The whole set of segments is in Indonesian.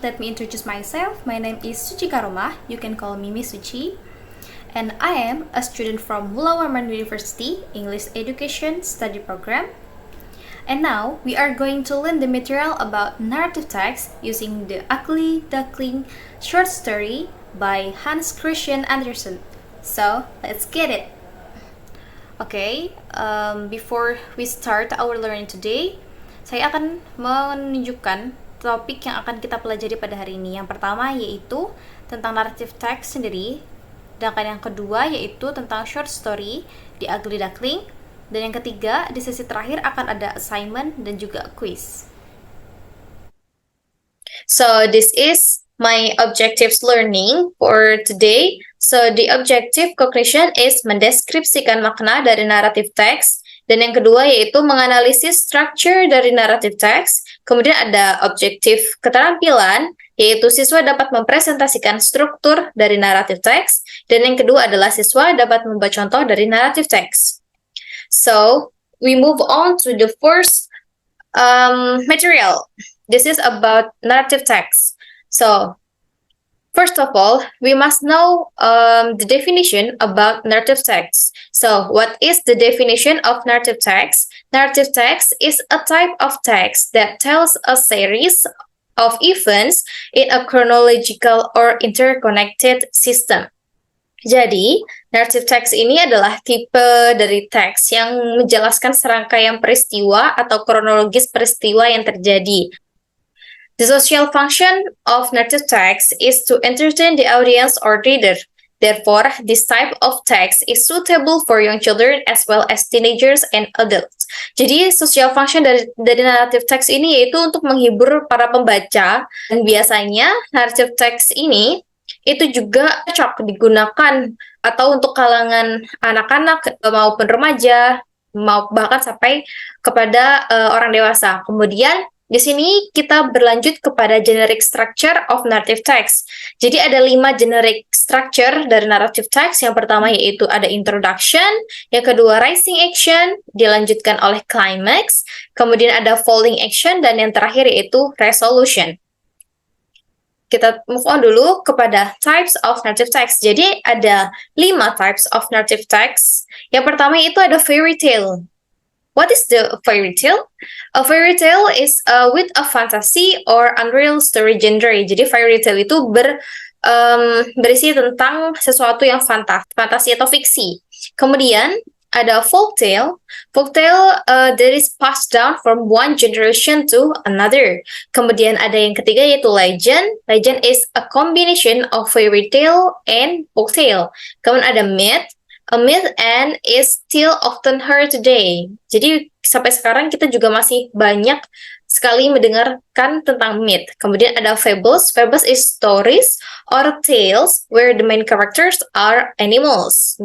let me introduce myself. My name is Suci Karomah. You can call me Miss Suci. And I am a student from Women University English Education Study Program. And now we are going to learn the material about narrative text using the Ugly Duckling short story by Hans Christian Andersen. So let's get it. Okay, before we start our learning today, saya akan menunjukkan topik yang akan kita pelajari pada hari ini. Yang pertama yaitu tentang narrative text sendiri, sedangkan yang kedua yaitu tentang short story di Ugly Duckling, dan yang ketiga di sesi terakhir akan ada assignment dan juga quiz. So this is my objectives learning for today. So the objective cognition is mendeskripsikan makna dari narrative text, dan yang kedua yaitu menganalisis structure dari narrative text. Kemudian ada objektif keterampilan, yaitu siswa dapat mempresentasikan struktur dari narrative text, dan yang kedua adalah siswa dapat membuat contoh dari narrative text. So we move on to the first material. This is about narrative text. So first of all, we must know the definition about narrative text. So, what is the definition of narrative text? Narrative text is a type of text that tells a series of events in a chronological or interconnected system. Jadi, narrative text ini adalah tipe dari teks yang menjelaskan serangkaian peristiwa atau kronologis peristiwa yang terjadi. The social function of narrative text is to entertain the audience or reader. Therefore, this type of text is suitable for young children as well as teenagers and adults. Jadi, social function dari narrative text ini yaitu untuk menghibur para pembaca, dan biasanya narrative text ini itu juga cocok digunakan atau untuk kalangan anak-anak maupun remaja, bahkan sampai kepada orang dewasa. Kemudian di sini kita berlanjut kepada generic structure of narrative text. Jadi ada 5 generic structure dari narrative text. Yang pertama yaitu ada introduction, yang kedua rising action, dilanjutkan oleh climax, kemudian ada falling action, dan yang terakhir yaitu resolution. Kita move on dulu kepada types of narrative text. Jadi ada 5 types of narrative text. Yang pertama itu ada fairy tale. What is the fairy tale? A fairy tale is with a fantasy or unreal story genre. Jadi fairy tale itu berisi tentang sesuatu yang fantasi atau fiksi. Kemudian ada folk tale. Folk tale that is passed down from one generation to another. Kemudian ada yang ketiga yaitu legend. Legend is a combination of fairy tale and folk tale. Kemudian ada myth. A myth and is still often heard today. Jadi sampai sekarang kita juga masih banyak sekali mendengarkan tentang myth. Kemudian ada fables. Fables is stories or tales where the main characters are animals.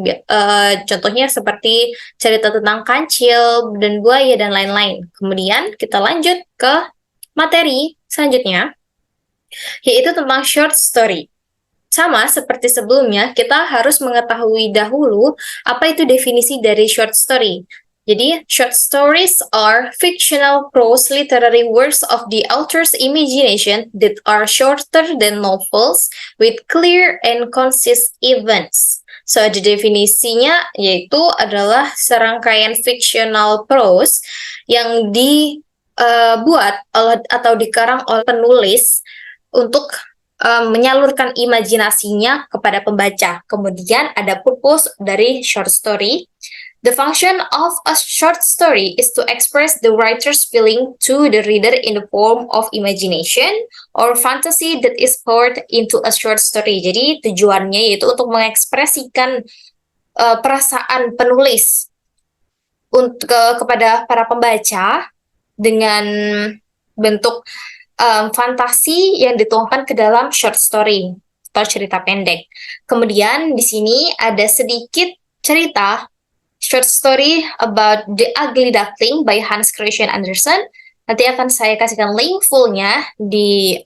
Contohnya seperti cerita tentang kancil dan buaya dan lain-lain. Kemudian kita lanjut ke materi selanjutnya, yaitu tentang short story. Sama seperti sebelumnya, kita harus mengetahui dahulu apa itu definisi dari short story. Jadi, short stories are fictional prose literary works of the author's imagination that are shorter than novels with clear and concise events. So, the definisinya yaitu adalah serangkaian fictional prose yang dibuat atau dikarang oleh penulis untuk menyalurkan imajinasinya kepada pembaca. Kemudian ada purpose dari short story. The function of a short story is to express the writer's feeling to the reader in the form of imagination or fantasy that is poured into a short story. Jadi tujuannya yaitu untuk mengekspresikan perasaan penulis kepada para pembaca dengan bentuk fantasi yang dituangkan ke dalam short story atau cerita pendek. Kemudian di sini ada sedikit cerita short story about The Ugly Duckling by Hans Christian Andersen. Nanti akan saya kasihkan link fullnya di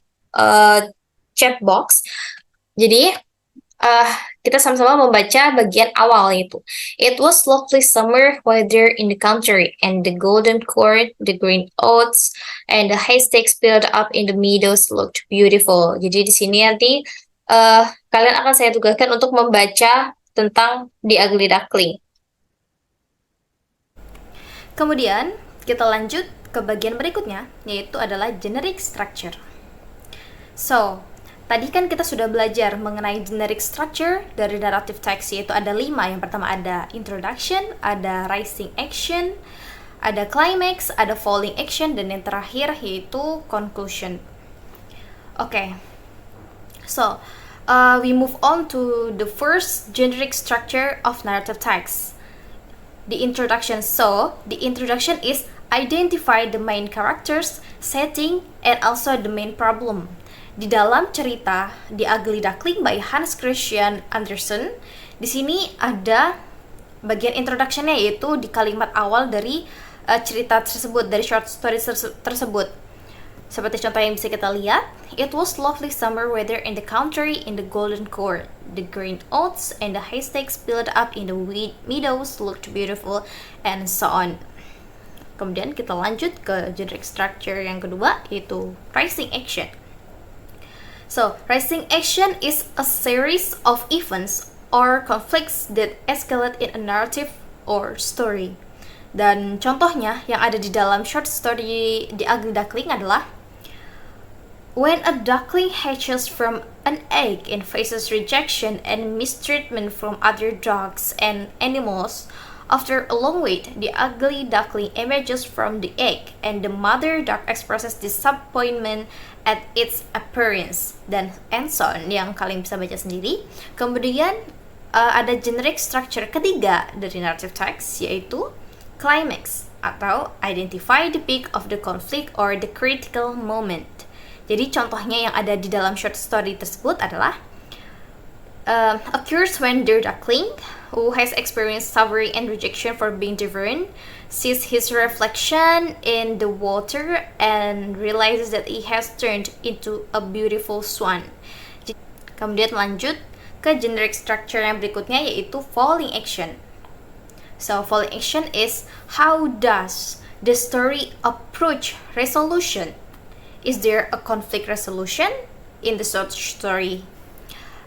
chat box. Jadi Kita sama-sama membaca bagian awal itu. It was lovely summer weather in the country, and the golden corn, the green oats, and the haystacks built up in the meadows looked beautiful. Jadi di sini nanti kalian akan saya tugaskan untuk membaca tentang The Ugly Duckling. Kemudian kita lanjut ke bagian berikutnya, yaitu adalah generic structure. So, tadi kan kita sudah belajar mengenai generic structure dari narrative text, yaitu ada 5. Yang pertama ada introduction, ada rising action, ada climax, ada falling action, dan yang terakhir yaitu conclusion. Okay, so we move on to the first generic structure of narrative text, the introduction. So, the introduction is identify the main characters, setting, and also the main problem. Di dalam cerita The Ugly Duckling by Hans Christian Andersen, di sini ada bagian introduction-nya, yaitu di kalimat awal dari cerita tersebut, dari short story tersebut. Seperti contoh yang bisa kita lihat, it was lovely summer weather in the country in the golden corn. The green oats and the haystacks built up in the meadows looked beautiful, and so on. Kemudian kita lanjut ke generic structure yang kedua, yaitu rising action. So, rising action is a series of events or conflicts that escalate in a narrative or story. Dan contohnya yang ada di dalam short story The Ugly Duckling adalah when a duckling hatches from an egg and faces rejection and mistreatment from other ducks and animals, after a long wait, the ugly duckling emerges from the egg, and the mother duck expresses disappointment at its appearance. Dan and so on, yang kalian bisa baca sendiri. Kemudian ada generic structure ketiga dari narrative text, yaitu climax, atau identify the peak of the conflict or the critical moment. Jadi contohnya yang ada di dalam short story tersebut adalah occurs when the duckling, who has experienced suffering and rejection for being different, sees his reflection in the water and realizes that he has turned into a beautiful swan. Kemudian lanjut ke generic structure yang berikutnya, yaitu falling action. So, falling action is how does the story approach resolution? Is there a conflict resolution in the short story?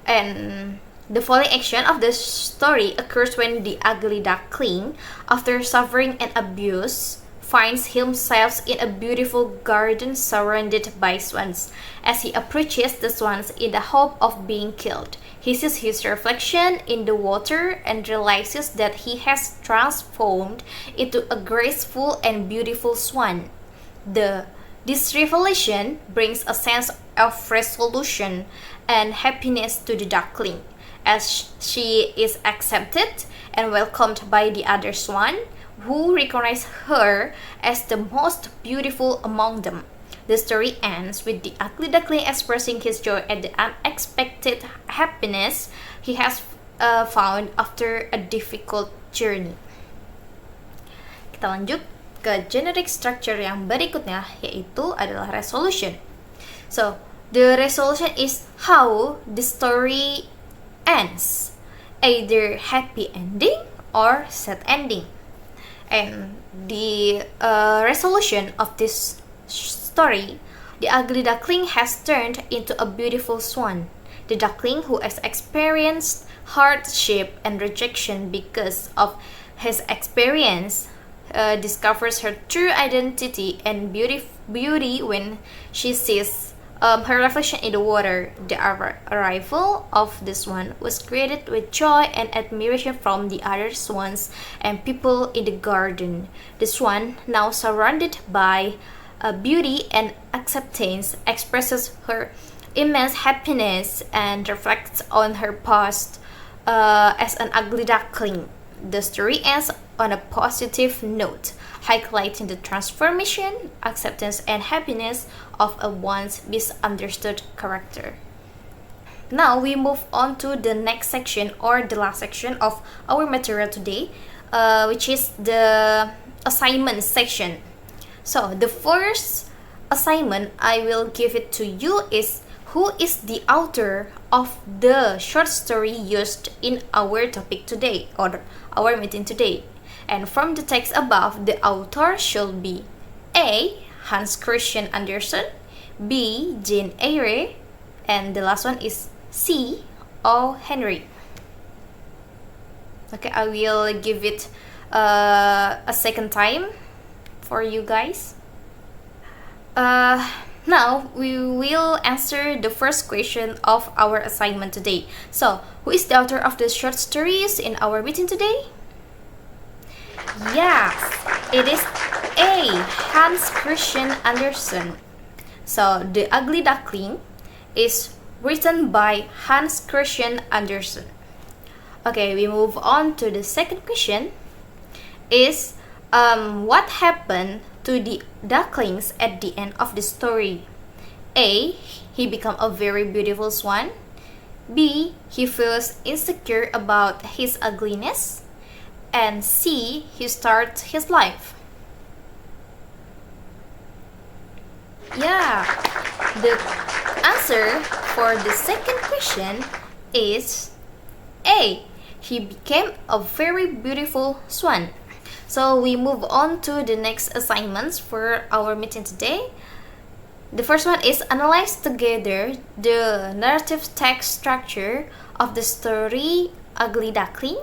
And the falling action of the story occurs when the ugly duckling, after suffering an abuse, finds himself in a beautiful garden surrounded by swans. As he approaches the swans in the hope of being killed, he sees his reflection in the water and realizes that he has transformed into a graceful and beautiful swan. This revelation brings a sense of resolution and happiness to the duckling, as she is accepted and welcomed by the other swan, who recognize her as the most beautiful among them. The story ends with the ugly duckling expressing his joy at the unexpected happiness he has found after a difficult journey. Kita lanjut ke generic structure yang berikutnya, yaitu adalah resolution. So, the resolution is how the story ends, either happy ending or sad ending. And the resolution of this story, the ugly duckling has turned into a beautiful swan. The duckling, who has experienced hardship and rejection because of his experience, discovers her true identity and beauty when she sees her reflection in the water. The arrival of the swan was greeted with joy and admiration from the other swans and people in the garden. The swan, now surrounded by beauty and acceptance, expresses her immense happiness and reflects on her past as an ugly duckling. The story ends on a positive note, highlighting the transformation, acceptance, and happiness of a once misunderstood character. Now we move on to the next section, or the last section of our material today, which is the assignment section. So the first assignment I will give it to you is Who is the author of the short story used in our topic today or our meeting today? And from the text above, the author should be A. Hans Christian Andersen, B. Jane Eyre, and the last one is C. O. Henry. Okay, I will give it a second time for you guys. Now we will answer the first question of our assignment today. So, who is the author of the short stories in our meeting today? Yes, it is A. Hans Christian Andersen. So, The Ugly Duckling is written by Hans Christian Andersen. Okay, we move on to the second question. Is what happened to the ducklings at the end of the story? A. He became a very beautiful swan. B. He feels insecure about his ugliness. And C. He starts his life. Yeah, the answer for the second question is A. He became a very beautiful swan. So we move on to the next assignments for our meeting today. The first one is analyze together the narrative text structure of the story Ugly Duckling.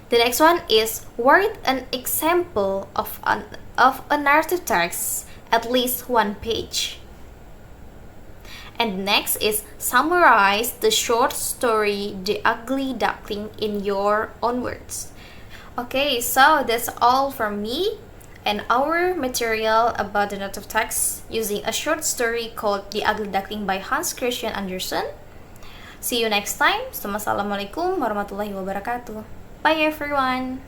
The next one is write an example of a narrative text, at least one page. And next is summarize the short story The Ugly Duckling in your own words. Okay, so that's all from me and our material about the narrative text using a short story called The Ugly Duckling by Hans Christian Andersen. See you next time. Assalamualaikum warahmatullahi wabarakatuh. Bye everyone.